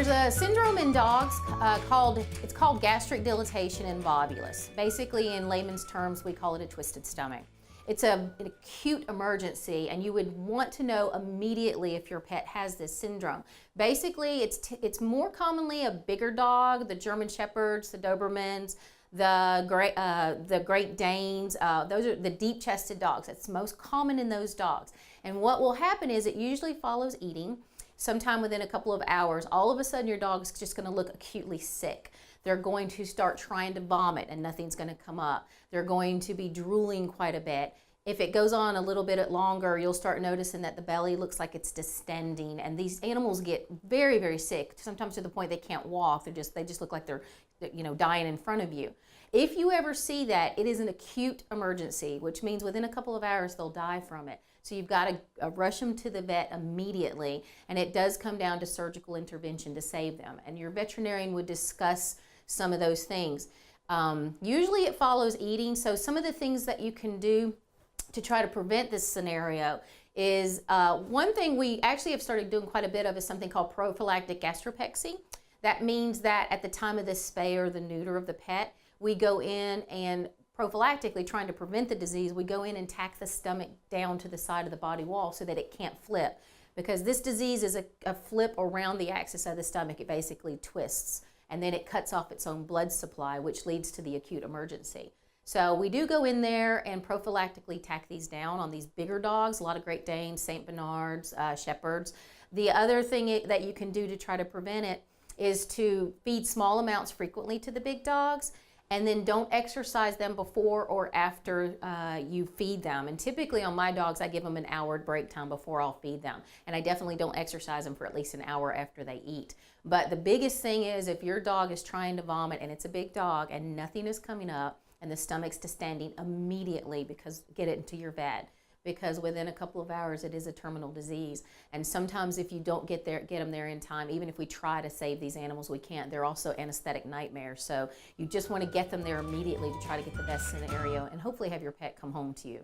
There's a syndrome in dogs called gastric dilatation and volvulus. Basically, in layman's terms, we call it a twisted stomach. It's an acute emergency, and you would want to know immediately if your pet has this syndrome. Basically, it's more commonly a bigger dog, the German Shepherds, the Dobermans, the Great Danes. Those are the deep-chested dogs. It's most common in those dogs. And what will happen is it usually follows eating. Sometime within a couple of hours, all of a sudden your dog's just going to look acutely sick. They're going to start trying to vomit and nothing's going to come up. They're going to be drooling quite a bit. If it goes on a little bit longer, you'll start noticing that the belly looks like it's distending, and these animals get very, very sick, sometimes to the point they can't walk. They just look like they're dying in front of you. If you ever see that, it is an acute emergency, which means within a couple of hours they'll die from it. So you've got to rush them to the vet immediately, and it does come down to surgical intervention to save them. And your veterinarian would discuss some of those things. Usually it follows eating, so some of the things that you can do to try to prevent this scenario is one thing we actually have started doing quite a bit of is something called prophylactic gastropexy. That means that at the time of the spay or the neuter of the pet, we go in and prophylactically, trying to prevent the disease, we go in and tack the stomach down to the side of the body wall so that it can't flip. Because this disease is a flip around the axis of the stomach. It basically twists, and then it cuts off its own blood supply, which leads to the acute emergency. So we do go in there and prophylactically tack these down on these bigger dogs, a lot of Great Danes, St. Bernards, Shepherds. The other thing that you can do to try to prevent it is to feed small amounts frequently to the big dogs, and then don't exercise them before or after you feed them. And typically on my dogs, I give them an hour break time before I'll feed them. And I definitely don't exercise them for at least an hour after they eat. But the biggest thing is if your dog is trying to vomit and it's a big dog and nothing is coming up and the stomach's distending, immediately get it into your vet. Because within a couple of hours it is a terminal disease. And sometimes if you don't get them there in time, even if we try to save these animals, we can't. They're also anesthetic nightmares. So you just want to get them there immediately to try to get the best scenario and hopefully have your pet come home to you.